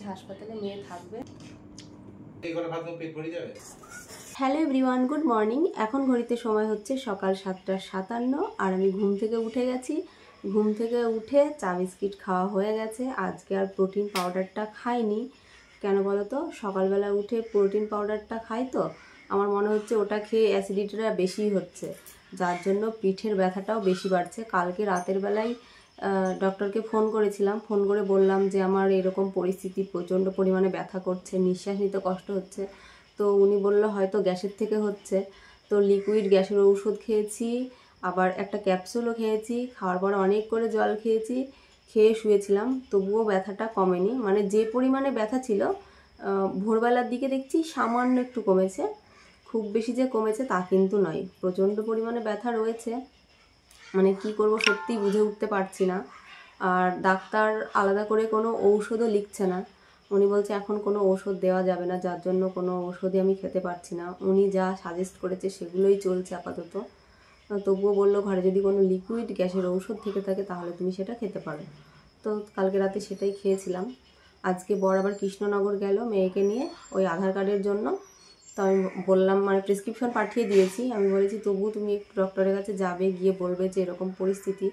হাসপাতালে, মেয়ে থাকবে। Hello everyone, good morning. এখন ঘড়িতে সময় হচ্ছে সকাল 7:57 আর আমি ঘুম থেকে উঠে গেছি। ঘুম থেকে উঠে চা বিস্কিট খাওয়া হয়ে গেছে। আজকে আর প্রোটিন পাউডারটা খাইনি। কেন বলো তো, সকালবেলা উঠে প্রোটিন পাউডারটা খাই তো আমার মনে হচ্ছে ওটা খেয়ে অ্যাসিডিটিটা বেশি হচ্ছে, যার জন্য পিঠের ব্যথাটাও বেশি বাড়ছে। কালকে রাতের বেলায় ডক্টরকে ফোন করেছিলাম, ফোন করে বললাম যে আমার এরকম পরিস্থিতি, প্রচণ্ড পরিমাণে ব্যথা করছে, নিঃশ্বাস নিতে কষ্ট হচ্ছে। তো উনি বললো হয়তো গ্যাসের থেকে হচ্ছে। তো লিকুইড গ্যাসের ঔষধ খেয়েছি, আবার একটা ক্যাপসুলও খেয়েছি। খাওয়ার পর অনেক করে জল খেয়েছি, খেয়ে শুয়েছিলাম, তবুও ব্যথাটা কমেনি। মানে যে পরিমাণে ব্যথা ছিল, ভোরবেলার দিকে দেখছি সামান্য একটু কমেছে, খুব বেশি যে কমেছে তা কিন্তু নয়, প্রচণ্ড পরিমাণে ব্যথা রয়েছে। মানে কি করব সত্যিই বুঝে উঠতে পারছি না। আর ডাক্তার আলাদা করে কোনো ঔষধও লিখছে না। উনি বলছে এখন কোনো ঔষধ দেওয়া যাবে না, যার জন্য কোনো ঔষধই আমি খেতে পারছি না। উনি যা সাজেস্ট করেছে সেগুলোই চলছে আপাতত। তবুও বললো ঘরে যদি কোনো লিকুইড গ্যাসের ঔষধ থেকে থাকে তাহলে তুমি সেটা খেতে পারো। তো কালকে রাতে সেটাই খেয়েছিলাম। আজকে বর আবার কৃষ্ণনগর গেল মেয়েকে নিয়ে ওই আধার কার্ডের জন্য। তো আমি বললাম, মানে প্রেসক্রিপশন পাঠিয়ে দিয়েছি, আমি বলেছি তবুও তুমি একটু ডক্টরের কাছে যাবে, গিয়ে বলবে যে এরকম পরিস্থিতি।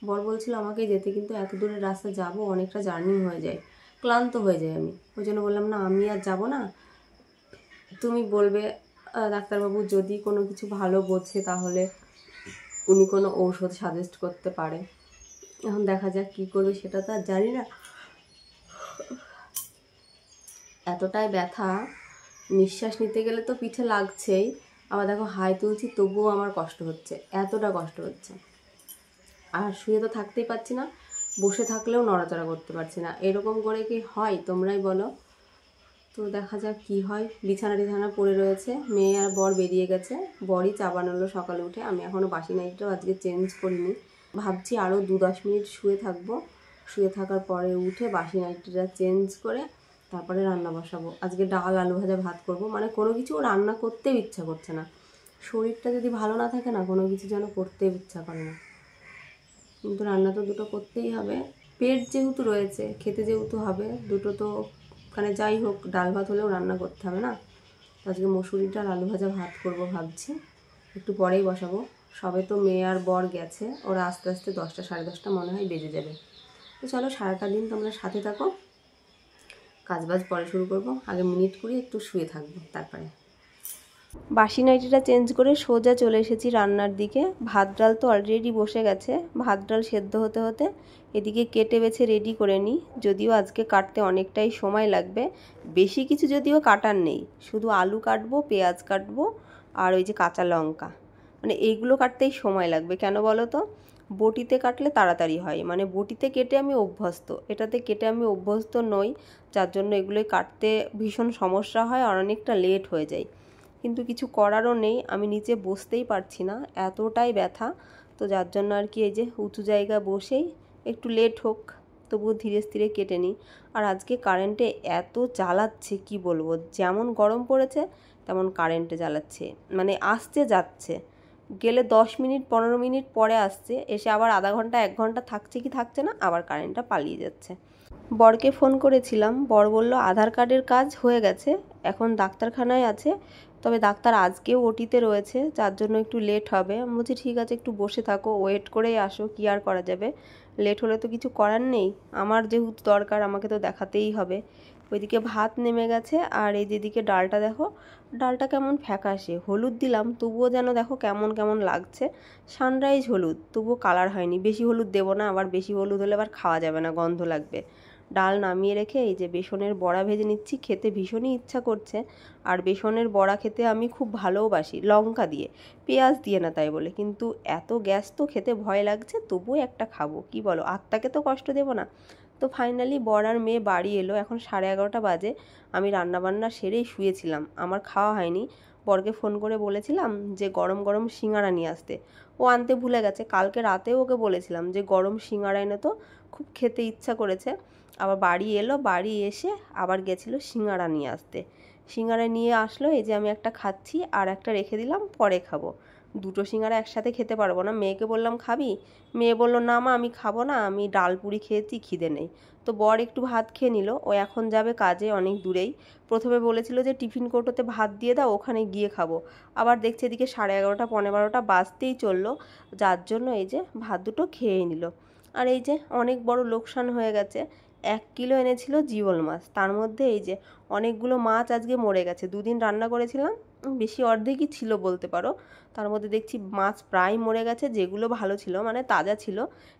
বর বলছিল আমাকে যেতে, কিন্তু এত দূরের রাস্তা যাব, অনেকটা জার্নি হয়ে যায়, ক্লান্ত হয়ে যায় আমি। ওই জন্য বললাম না, আমি আর যাব না, তুমি বলবে। ডাক্তারবাবু যদি কোনো কিছু ভালো বোঝে তাহলে উনি কোনো ঔষধ সাজেস্ট করতে পারে। এখন দেখা যাক কী করবে, সেটা তো আর জানি না। এতটাই ব্যথা, নিঃশ্বাস নিতে গেলে তো পিঠে লাগছেই, আবার দেখো হাই তুলছি তবুও আমার কষ্ট হচ্ছে, এতটা কষ্ট হচ্ছে। আর শুয়ে তো থাকতেই পারছি না, বসে থাকলেও নড়াচড়া করতে পারছি না। এরকম করে কি হয় তোমরাই বলো। তো দেখা যাক কি হয়। বিছানা টিছানা পড়ে রয়েছে, মেয়ে আর বর বেরিয়ে গেছে। বরই চা বানালো সকালে উঠে, আমি এখনও বাসি নাইটটাও আজকে চেঞ্জ করিনি। ভাবছি আরও 2-10 মিনিট শুয়ে থাকবো, শুয়ে থাকার পরে উঠে বাসি নাইটটা চেঞ্জ করে তারপরে রান্না বসাবো। আজকে ডাল আলু ভাজা ভাত করব। মানে কোনো কিছু রান্না করতেও ইচ্ছা করছে না। শরীরটা যদি ভালো না থাকে না, কোনো কিছু যেন করতেও ইচ্ছা করে না। কিন্তু রান্না তো দুটো করতেই হবে, পেট যেহেতু রয়েছে, খেতে যেহেতু হবে, দুটো তো মানে যাই হোক ডাল ভাত হলেও রান্না করতে হবে না। আজকে মসুরি ডাল আলু ভাজা ভাত করব ভাবছি, একটু পরেই বসাবো। সবে তো মেয়ে আর বর গেছে, ওরা আস্তে আস্তে 10টা 10:30 মনে হয় বেজে যাবে। তো চলো সারাটা দিন তোমরা সাথে থাকো, কাজবাজ পরে শুরু করব। আগে মিনিট করে একটু শুয়ে থাকবো, তারপরে বাসি নাইটিটা চেঞ্জ করে সোজা চলে এসেছি রান্নার দিকে। ভাত ডাল তো অলরেডি বসে গেছে, ভাত ডাল সেদ্ধ হতে হতে এদিকে কেটে বেছে রেডি করে নিই। যদিও আজকে কাটতে অনেকটাই সময় লাগবে, বেশি কিছু যদিও কাটার নেই, শুধু আলু কাটবো, পেঁয়াজ কাটবো আর ওই যে কাঁচা লঙ্কা, মানে এইগুলো কাটতেই সময় লাগবে। কেন বলো তো, বটিতে কাটলে তাড়াতাড়ি হয়, মানে বটিতে কেটে আমি অভ্যস্ত, এটাতে কেটে আমি অভ্যস্ত নই, যার জন্য এগুলোই কাটতে ভীষণ সমস্যা হয় আর অনেকটা লেট হয়ে যায়। কিন্তু কিছু করারও নেই, আমি নিচে বসতেই পারছি না, এতটাই ব্যথা। তো যার জন্য আর কি এই যে উঁচু জায়গা বসেই একটু লেট হোক তবুও ধীরে স্থিরে কেটে নিই। আর আজকে কারেন্টে এত জ্বালাচ্ছে কি বলবো, যেমন গরম পড়েছে তেমন কারেন্টে জ্বালাচ্ছে, মানে আসছে যাচ্ছে, গেলে 10 মিনিট 15 মিনিট পরে আসছে, এসে আবার আধা ঘন্টা 1 ঘন্টা থাকছে কি থাকছে না, আবার কারেন্টটা পালিয়ে যাচ্ছে। বরকে ফোন করেছিলাম, বর বলল আধার কার্ডের কাজ হয়ে গেছে, এখন ডাক্তারখানায় আছে, তবে ডাক্তার আজকেও ওটিতে রয়েছে, যার জন্য একটু লেট হবে। আমি বলছি ঠিক আছে, একটু বসে থাকো, ওয়েট করেই আসো, কি আর করা যাবে, লেট হলে তো কিছু করার নেই, আমার যেহেতু দরকার আমাকে তো দেখাতেই হবে। ওইদিকে ভাত নেমে গেছে, আর এই যেদিকে ডালটা দেখো, ডালটা কেমন ফ্যাকাশে, হলুদ দিলাম তবুও যেন দেখো কেমন কেমন লাগছে, সানরাইজ হলুদ, তবুও কালার হয়নি। বেশি হলুদ দেবো না, আবার বেশি হলুদ হলে আবার খাওয়া যাবে না, গন্ধ লাগবে। ডাল নামিয়ে রেখে এই যে বেসনের বড়া ভেজে নিচ্ছি, খেতে ভীষণই ইচ্ছা করছে। আর বেসনের বড়া খেতে আমি খুব ভালোবাসি, লঙ্কা দিয়ে, পেঁয়াজ দিয়ে না তাই বলে, কিন্তু এত গ্যাস তো খেতে ভয় লাগছে, তবুও একটা খাবো, কি বলো, আত্মাকে তো কষ্ট দেবো না। তো ফাইনালি বর আর মেয়ে বাড়ি এলো, এখন 11:30 বাজে। আমি রান্নাবান্না সেরেই শুয়েছিলাম, আমার খাওয়া হয়নি। বরকে ফোন করে বলেছিলাম যে গরম গরম সিঙ্গারা নিয়ে আসতে, ও আনতে ভুলে গেছে। কালকে রাতেও ওকে বলেছিলাম যে গরম সিঙ্গারা এনে তো, খুব খেতে ইচ্ছা করেছে। আবার বাড়ি এলো, বাড়ি এসে আবার গেছিলো সিঙ্গারা নিয়ে আসতে, সিঙ্গারা নিয়ে আসলো, এই যে আমি একটা খাচ্ছি আর একটা রেখে দিলাম, পরে খাবো। দুটো সিঙ্গারা একসাথে খেতে পারবো না। মেয়েকে বললাম খাবি, মেয়ে বললো না মা আমি খাবো না, আমি ডাল পুরি খেয়েছি, খিদে নেই। তো বর একটু ভাত খেয়ে নিল, ও এখন যাবে কাজে অনেক দূরেই। প্রথমে বলেছিল যে টিফিন কৌটোতে ভাত দিয়ে দাও, ওখানে গিয়ে খাবো। আবার দেখছে এদিকে 11:30 12:15 বাজতেই চললো, যার জন্য এই যে ভাত দুটো খেয়ে নিল। আর এই যে অনেক বড় লোকসান হয়ে গেছে। 1 কিলো এনেছিল জিওল মাছ, তার মধ্যে এই যে অনেকগুলো মাছ আজকে মরে গেছে। 2 দিন রান্না করেছিলাম, বেশি অর্ধেকই ছিল বলতে পারো। তার মধ্যে দেখছি মাছ প্রায় মরে গেছে, যেগুলো ভালো ছিল মানে তাজা ছিল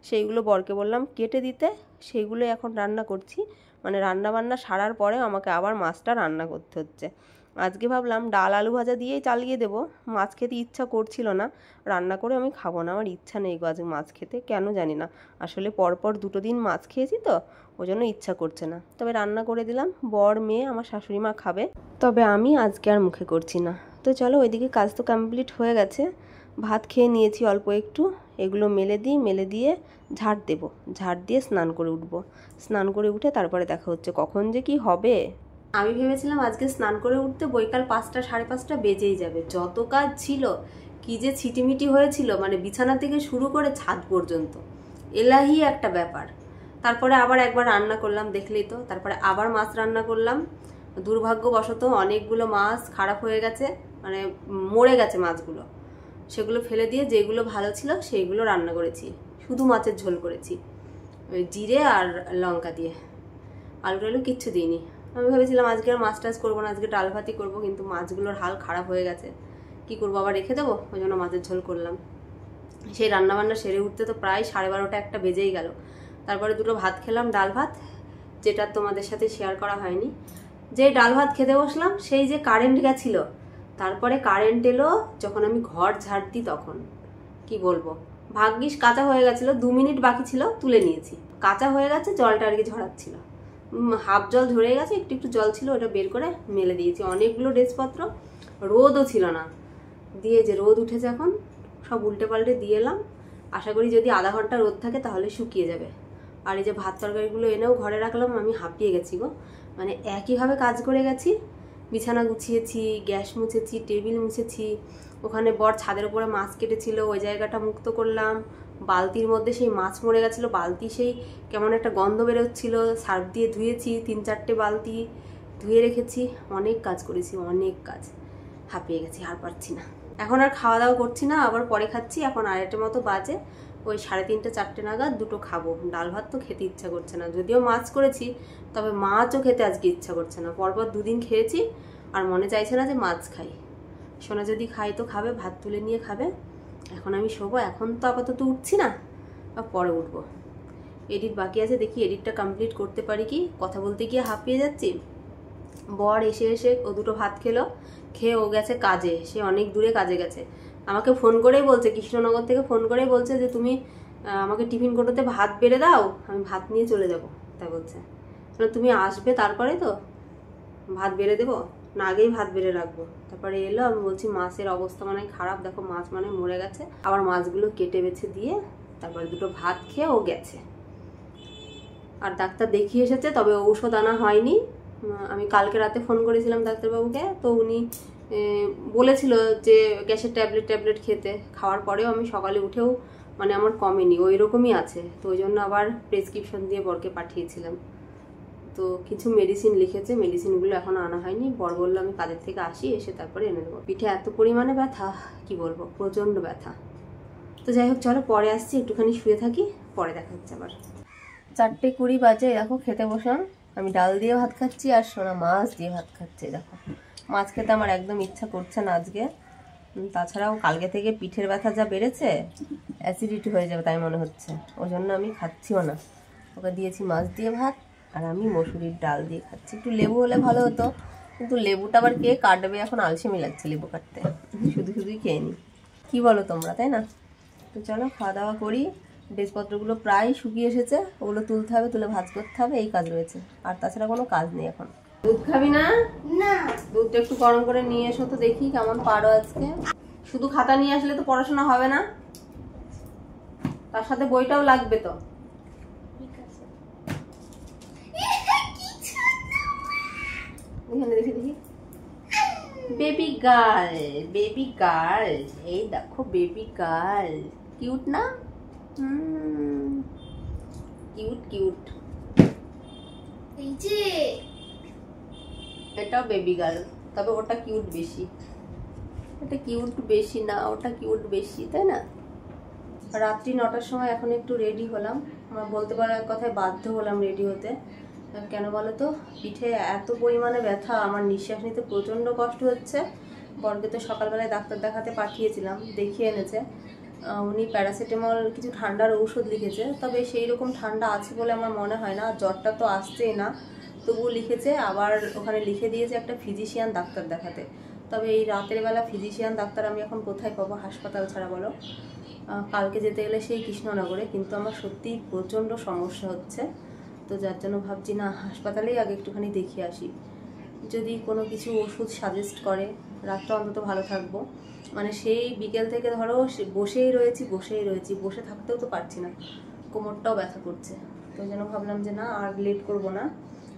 সেইগুলো বরকে বললাম কেটে দিতে, সেইগুলো এখন রান্না করছি। মানে রান্না বান্না সারার পরে আমাকে আবার মাছটা রান্না করতে হচ্ছে। আজকে ভাবলাম ডাল আলু ভাজা দিয়েই চালিয়ে দেবো, মাছ খেতে ইচ্ছা করছিল না, রান্না করে আমি খাবো না, আমার ইচ্ছা নেই গো আজকে মাছ খেতে, কেন জানি না। আসলে পরপর 2 দিন মাছ খেয়েছি তো ওই জন্য ইচ্ছা করছে না। তবে রান্না করে দিলাম, বর মেয়ে আমার শাশুড়ি মা খাবে, তবে আমি আজকে আর মুখে করছি না। তো চলো ওইদিকে কাজ তো কমপ্লিট হয়ে গেছে, ভাত খেয়ে নিয়েছি অল্প একটু, এগুলো মেলে দিয়ে ঝাড় দেবো, ঝাড় দিয়ে স্নান করে উঠবো। স্নান করে উঠে তারপরে দেখা হচ্ছে, কখন যে কি হবে। আমি ভেবেছিলাম আজকে স্নান করে উঠতে বৈকাল 5টা 5:30 বেজেই যাবে, যত কাজ ছিল, কি যে ছিটিমিটি হয়েছিল, মানে বিছানা থেকে শুরু করে ছাদ পর্যন্ত এলাহি একটা ব্যাপার। তারপরে আবার একবার রান্না করলাম, দেখলেই তো, তারপরে আবার মাছ রান্না করলাম। দুর্ভাগ্যবশত অনেকগুলো মাছ খারাপ হয়ে গেছে, মানে মরে গেছে মাছগুলো, সেগুলো ফেলে দিয়ে যেগুলো ভালো ছিল সেইগুলো রান্না করেছি। শুধু মাছের ঝোল করেছি ওই জিরে আর লঙ্কা দিয়ে, আলু টালু কিচ্ছু দিইনি। আমি ভেবেছিলাম আজকে আর মাছ টাছ করবো না, আজকে ডাল ভাতই করবো, কিন্তু মাছগুলোর হাল খারাপ হয়ে গেছে, কি করবো আবার রেখে দেবো, ওই জন্য মাছের ঝোল করলাম। সেই রান্নাবান্না সেরে উঠতে তো প্রায় 12:30 1টা বেজেই গেল। তারপরে দুটো ভাত খেলাম, ডাল ভাত, যেটা তোমাদের সাথে শেয়ার করা হয়নি। যেই ডাল ভাত খেতে বসলাম সেই যে কারেন্ট গেছিল, তারপরে কারেন্ট এলো যখন আমি ঘর ঝাড় দিই তখন, কি বলবো, ভাগ্যিস কাঁচা হয়ে গেছিলো, 2 মিনিট বাকি ছিল তুলে নিয়েছি। কাঁচা হয়ে গেছে, জলটা আর কি ঝরাচ্ছিল, হাফ জল ঝরে গেছে, একটু একটু জল ছিল, ওটা বের করে মেলে দিয়েছি। অনেকগুলো ড্রেসপত্র, রোদও ছিল না, দিয়ে যে রোদ উঠেছে এখন, সব উল্টে পাল্টে দিয়ে এলাম। আশা করি যদি আধা ঘন্টা রোদ থাকে তাহলে শুকিয়ে যাবে। আর এই যে ভাত তরকারিগুলো এনেও ঘরে রাখলাম, আমি হাঁপিয়ে গেছি গো, মানে একইভাবে কাজ করে গেছি। বিছানা গুছিয়েছি, গ্যাস মুছেছি, টেবিল মুছেছি, ওখানে বর ছাদের উপরে মাছ কেটেছিল ওই জায়গাটা মুক্ত করলাম। বালতির মধ্যে সেই মাছ মরে গেছিলো, বালতি সেই কেমন একটা গন্ধ বেরোচ্ছিল, সার্ফ দিয়ে ধুয়েছি, 3-4টে বালতি ধুয়ে রেখেছি। অনেক কাজ করেছি, অনেক কাজ, হাঁপিয়ে গেছি, আর পারছি না। এখন আর খাওয়া দাওয়া করছি না, আবার পরে খাচ্ছি। এখন 2:30 মতো বাজে, ওই 3:30 4টে নাগাদ দুটো খাবো। ডাল ভাত তো খেতে ইচ্ছা করছে না, যদিও মাছ করেছি, তবে মাছও খেতে আজকে ইচ্ছা করছে না। পরপর 2 দিন খেয়েছি, আর মনে চাইছে না যে মাছ খাই। সোনা যদি খাই তো খাবে, ভাত তুলে নিয়ে খাবে। এখন আমি শোবো, এখন তো আপাতত উঠছি না, আর পরে উঠবো। এডিট বাকি আছে, দেখি এডিটটা কমপ্লিট করতে পারি কি। কথা বলতে গিয়ে হাঁপিয়ে যাচ্ছি। বর এসে ও দুটো ভাত খেলো, খেয়ে ও গেছে কাজে, সে অনেক দূরে কাজে গেছে। আমাকে ফোন করেই বলছে, কৃষ্ণনগর থেকে ফোন করেই বলছে যে তুমি আমাকে টিফিন কৌটোতে ভাত বেড়ে দাও, আমি ভাত নিয়ে চলে যাব। তাই বলছে, তুমি আসবে তারপরে তো ভাত বেড়ে দেবো, না আগেই ভাত বেড়ে রাখবো। তারপরে এলো, আমি বলছি মাছের অবস্থা মানে খারাপ, দেখো মাছ মানে মরে গেছে। আবার মাছগুলো কেটে বেছে দিয়ে তারপরে দুটো ভাত খেয়ে ও গেছে। আর ডাক্তার দেখিয়ে এসেছে, তবে ঔষধ আনা হয়নি। আমি কালকে রাতে ফোন করেছিলাম ডাক্তারবাবুকে, তো উনি বলেছিল যে গ্যাসের ট্যাবলেট খেতে। খাওয়ার পরেও আমি সকালে উঠেও মানে আমার কমেনি, ওই রকমই আছে। তো ওই জন্য আবার প্রেসক্রিপশন দিয়ে বরকে পাঠিয়েছিলাম। তো কিছু মেডিসিন লিখেছে, মেডিসিনগুলো এখনো আনা হয়নি। বর বললো আমি কাজের থেকে আসি, এসে তারপরে এনে দেবো। পিঠে এত পরিমাণে ব্যথা, কি বলবো, প্রচণ্ড ব্যথা। তো যাই হোক, চলো পরে আসছি, একটুখানি শুয়ে থাকি, পরে দেখা হচ্ছে আবার। 4:20 বাজে, দেখো খেতে বসলাম। আমি ডাল দিয়ে ভাত খাচ্ছি, আর সোনা মাছ দিয়ে ভাত খাচ্ছে। দেখো মাছ খেতে আমার একদম ইচ্ছা করছে না আজকে। তাছাড়াও কালকে থেকে পিঠের ব্যথা যা বেড়েছে, অ্যাসিডিটি হয়ে যাবে তাই মনে হচ্ছে, ওই জন্য আমি খাচ্ছিও না। ওকে দিয়েছি মাছ দিয়ে ভাত, আর আমি মসুরির ডাল দিয়ে খাচ্ছি। একটু লেবু হলে ভালো হতো, কিন্তু লেবুটা আবার কে কাটবে, এখন আলসেমি লাগছে লেবু কাটতে, শুধুই খেয়ে নিই। কী বলো তোমরা, তাই না? তো চলো খাওয়া দাওয়া করি। ড্রেসপত্রগুলো প্রায় শুকিয়ে এসেছে, ওগুলো তুলতে হবে, তুলে ভাঁজ করতে হবে, এই কাজ রয়েছে। আর তাছাড়া কোনো কাজ নেই এখন। দুধ খাবি না? না, দুধটা একটু গরম করে নিয়ে এসো তো, দেখি কেমন পারো আজকে। শুধু খাতা নিয়ে আসলে তো পড়াশোনা হবে না, তার সাথে বইটাও লাগবে তো। এখানে দেখি বেবি গার্ল, বেবি গার্ল, এই দেখো বেবি গার্ল, কিউট না? Cute cute. এই যে এটাও বেবি গার্ল, তবে ওটা কিউট বেশি। এটা কিউট বেশি না, ওটা কিউট বেশি, তাই না? রাত্রি 9টার সময় এখন একটু রেডি হলাম, আমার বলতে পারো এক কথায় বাধ্য হলাম রেডি হতে। কেন বলো তো, পিঠে এত পরিমাণে ব্যথা, আমার নিঃশ্বাস নিতে প্রচণ্ড কষ্ট হচ্ছে। বরকে তো সকালবেলায় ডাক্তার দেখাতে পাঠিয়েছিলাম, দেখিয়ে এনেছে। উনি প্যারাসিটামল কিছু ঠান্ডার ঔষধ লিখেছে, তবে সেই রকম ঠান্ডা আছে বলে আমার মনে হয় না, জ্বরটা তো আসছেই না। তবুও লিখেছে, আবার ওখানে লিখে দিয়েছে একটা ফিজিশিয়ান ডাক্তার দেখাতে। তবে এই রাতের বেলা ফিজিশিয়ান ডাক্তার আমি এখন কোথায় পাবো হাসপাতাল ছাড়া, বলো? কালকে যেতে গেলে সেই কৃষ্ণনগরে, কিন্তু আমার সত্যিই প্রচণ্ড সমস্যা হচ্ছে। তো যার জন্য ভাবছি না, হাসপাতালেই আগে একটুখানি দেখিয়ে আসি। যদি কোনো কিছু ওষুধ সাজেস্ট করে, রাতটা অন্তত ভালো থাকবো। মানে সেই বিকেল থেকে ধরো বসেই রয়েছি, বসে থাকতেও তো পারছি না, কোমরটাও ব্যথা করছে। তো যেন ভাবলাম যে না, আর লেট করব না।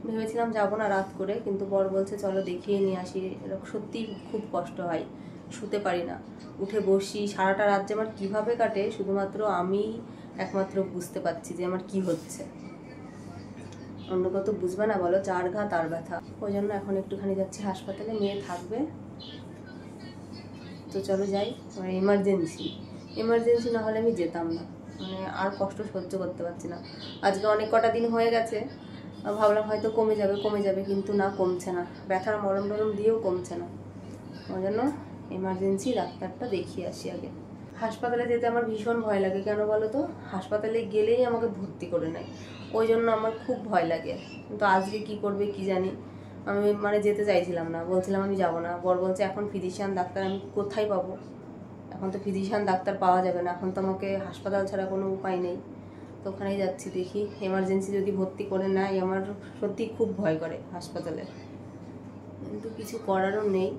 ভেবেছিলাম যাবো না রাত করে, কিন্তু বর বলছে চলো দেখিয়ে নিয়ে আসি। এরকম সত্যিই খুব কষ্ট হয়, শুতে পারি না, উঠে বসি। সারাটা রাত যে আমার কীভাবে কাটে শুধুমাত্র আমি একমাত্র বুঝতে পারছি যে আমার কি হচ্ছে। অন্য কত বুঝবে না বলো, যার ঘা তার ব্যথা। ওই জন্য এখন একটুখানি যাচ্ছি হাসপাতালে, মেয়ে থাকবে। তো চলো যাই, এমার্জেন্সি না হলে আমি যেতাম না। মানে আর কষ্ট সহ্য করতে পারছি না। আজকে অনেক কটা দিন হয়ে গেছে, ভাবলাম হয়তো কমে যাবে, কিন্তু না, কমছে না। ব্যথার মলম টলম দিয়েও কমছে না। ওই জন্য এমার্জেন্সি ডাক্তারটা দেখিয়ে আসি আগে। হাসপাতালে যেতে আমার ভীষণ ভয় লাগে, কেন বলো তো? হাসপাতালে গেলেই আমাকে ভর্তি করে নেয়, ওই জন্য আমার খুব ভয় লাগে। কিন্তু আজকে কি করবে কি জানি, আমি মানে যেতে চাইছিলাম না, বলছিলাম আমি যাব না। বর বলছে এখন ফিজিশিয়ান ডাক্তার আমি কোথায় পাবো? এখন তো ফিজিশিয়ান ডাক্তার পাওয়া যাবে না, এখন তো আমাকে হাসপাতাল ছাড়া কোনো উপায় নেই। তো ওখানেই যাচ্ছি, দেখি এমার্জেন্সি যদি ভর্তি করে নেয়। আমার সত্যি খুব ভয় করে হাসপাতালে, কিন্তু কিছু করারও নেই।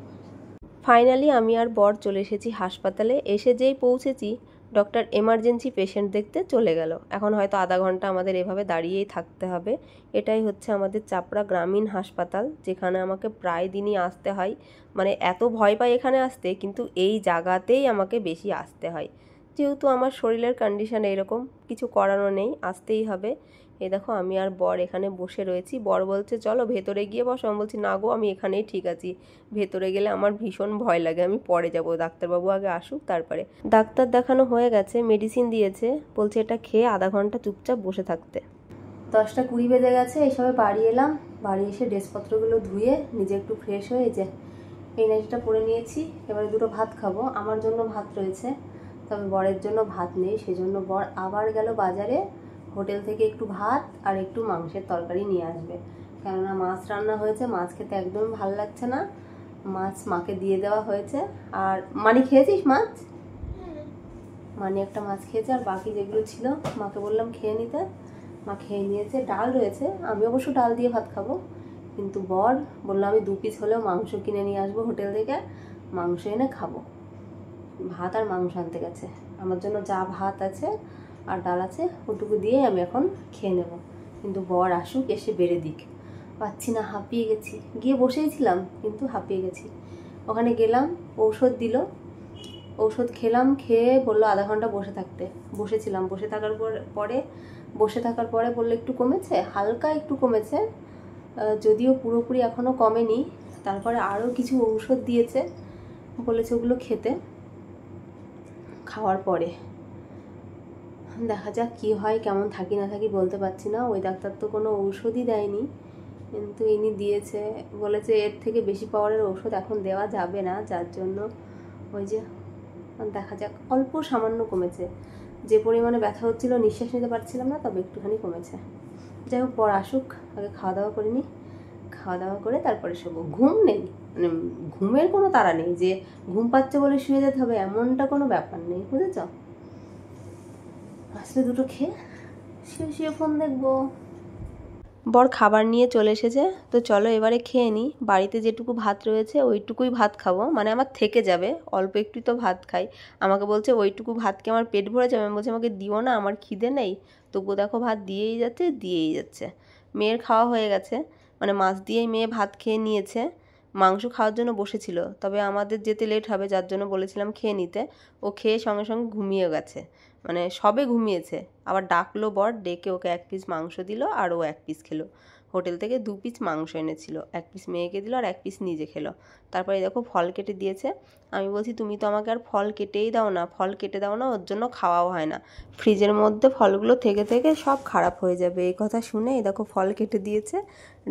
ফাইনালি আমি আর বর চলে এসেছি হাসপাতালে। এসে যেই পৌঁছেছি, ডক্টর এমার্জেন্সি পেশেন্ট দেখতে চলে গেল। এখন হয়তো আধা ঘন্টা আমাদের এভাবে দাঁড়িয়েই থাকতে হবে। এটাই হচ্ছে আমাদের চাপড়া গ্রামীণ হাসপাতাল, যেখানে আমাকে প্রায় দিনই আসতে হয়। মানে এত ভয় পাই এখানে আসতে, কিন্তু এই জায়গাতেই আমাকে বেশি আসতে হয়, যেহেতু আমার শরীরের কন্ডিশন এরকম। কিছু করানো নেই, আসতেই হবে। এই দেখো আমি আর বর এখানে বসে রয়েছি। বর বলছে চলো ভেতরে গিয়ে বসো। আমি বলছি না গো, আমি এখানেই ঠিক আছি, ভেতরে গেলে আমার ভীষণ ভয় লাগে, আমি পরে যাব, ডাক্তারবাবু আগে আসুক তারপরে। ডাক্তার দেখানো হয়ে গেছে, মেডিসিন দিয়েছে, বলছে এটা খেয়ে আধা ঘন্টা চুপচাপ বসে থাকতে। 10টা 20 বেজে গেছে, এইসবে বাড়ি এলাম। বাড়ি এসে ড্রেসপত্রগুলো ধুয়ে নিজে একটু ফ্রেশ হয়ে যে এই নাইটিটা পরে নিয়েছি। এবারে দুটো ভাত খাবো, আমার জন্য ভাত রয়েছে, তবে বরের জন্য ভাত নেই। সেজন্য বর আবার গেল বাজারে, হোটেল থেকে একটু ভাত আর একটু মাংসের তরকারি নিয়ে আসবে। কেননা মাছ রান্না হয়েছে, মাছ খেতে একদম ভালো লাগছে না, মাছ মাকে দিয়ে দেওয়া হয়েছে। আর মানে খেয়েছিস মাছ? মানে একটা মাছ খেয়েছে, আর বাকি যেগুলো ছিল মাকে বললাম খেয়ে নিতে, মা খেয়ে নিয়েছে। ডাল রয়েছে, আমি অবশ্য ডাল দিয়ে ভাত খাবো, কিন্তু বর বললো আমি 2 পিস হলেও মাংস কিনে নিয়ে আসবো হোটেল থেকে, মাংস এনে খাবো। ভাত আর মাংস আনতে গেছে, আমার জন্য যা ভাত আছে আর ডাল আছে ওটুকু দিয়ে আমি এখন খেয়ে নেব। কিন্তু বর আসুক, এসে বেড়ে দিক, পাচ্ছি না, হাঁপিয়ে গেছি। গিয়ে বসেইছিলাম কিন্তু হাঁপিয়ে গেছি। ওখানে গেলাম, ঔষধ দিল, ঔষধ খেলাম, খেয়ে বললো আধা ঘন্টা বসে থাকতে। বসেছিলাম, বসে থাকার পরে বললো একটু কমেছে, হালকা একটু কমেছে, যদিও পুরোপুরি এখনও কমেনি। তারপরে আরও কিছু ঔষধ দিয়েছে, বলেছে ওগুলো খেতে। খাওয়ার পরে দেখা যাক কি হয়, কেমন থাকি না থাকি বলতে পারছি না। ওই ডাক্তার তো কোনো ঔষধই দেয়নি, কিন্তু ইনি দিয়েছে, বলেছে এর থেকে বেশি পাওয়ারের ওষুধ এখন দেওয়া যাবে না, যার জন্য ওই যে দেখা যাক। অল্প সামান্য কমেছে, যে পরিমাণে ব্যথা হচ্ছিল নিঃশ্বাস নিতে পারছিলাম না, তবে একটুখানি কমেছে। যাই হোক, পর আসুক, আগে খাওয়া দাওয়া করে নিই, খাওয়া দাওয়া করে তারপরে শোবো। ঘুম নেই, মানে ঘুমের কোনো তাড়া নেই যে ঘুম পাচ্ছে বলে শুয়ে যেতে হবে, এমনটা কোনো ব্যাপার নেই, বুঝেছ? আসলে দুটো খেয়ে শুয়ে ফোন দেখবো। বর খাবার নিয়ে চলে এসেছে, তো চলো এবারে খেয়ে নিই। বাড়িতে যেটুকু ভাত রয়েছে ওইটুকুই ভাত খাবো, মানে আমার থেকে যাবে, অল্প একটুই তো ভাত খাই। আমাকে বলছে ওইটুকু ভাতকে আমার পেট ভরে যাবে, আমি বলছি আমাকে দিও না, আমার খিদে নেই। তবুও দেখো ভাত দিয়েই যাচ্ছে। মেয়ের খাওয়া হয়ে গেছে, মানে মাছ দিয়েই মেয়ে ভাত খেয়ে নিয়েছে। মাংস খাওয়ার জন্য বসেছিল, তবে আমাদের যেতে লেট হবে যার জন্য বলেছিলাম খেয়ে নিতে। ও খেয়ে সঙ্গে সঙ্গে ঘুমিয়ে গেছে, মানে সবে ঘুমিয়েছে। আবার ডাকলো বর, ডেকে ওকে 1 পিস মাংস দিল আর ও 1 পিস খেলো। হোটেল থেকে 2 পিস মাংস এনেছিল, 1 পিস মেয়েকে দিল আর 1 পিস নিজে খেলো। তারপরে দেখো ফল কেটে দিয়েছে। আমি বলছি তুমি তো আমাকে আর ফল কেটেই দাও না, ফল কেটে দাও না, ওর জন্য খাওয়াও হয় না, ফ্রিজের মধ্যে ফলগুলো থেকে থেকে সব খারাপ হয়ে যাবে। এই কথা শুনে এই দেখো ফল কেটে দিয়েছে,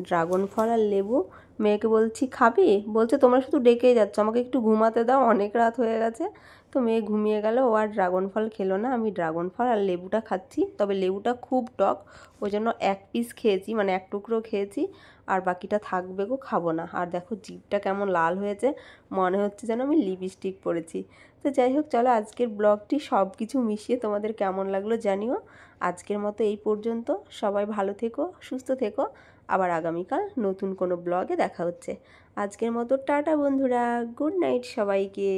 ড্রাগন ফল আর লেবু। মেয়েকে বলছি খাবি, বলছে তোমরা শুধু ডেকেই যাচ্ছ, আমাকে একটু ঘুমাতে দাও, অনেক রাত হয়ে গেছে। তো মেয়ে ঘুমিয়ে গেল, ও আর ড্রাগন ফল খেলো না। আমি ড্রাগন ফল আর লেবুটা খাচ্ছি, তবে লেবুটা খুব টক, ওই জন্য 1 পিস খেয়েছি, মানে 1 টুকরো খেয়েছি, আর বাকিটা থাকবে গো, খাবো না। আর দেখো জিভটা কেমন লাল হয়েছে, মনে হচ্ছে যেন আমি লিপস্টিক পরেছি। তো যাই হোক, চলো আজকের ব্লগটি সব কিছু মিশিয়ে তোমাদের কেমন লাগলো জানিও। আজকের মতো এই পর্যন্ত, সবাই ভালো থেকো, সুস্থ থেকো। আবার আগামীকাল নতুন কোনো ব্লগে দেখা হচ্ছে। আজকের মতো টাটা বন্ধুরা, গুড নাইট সবাইকে।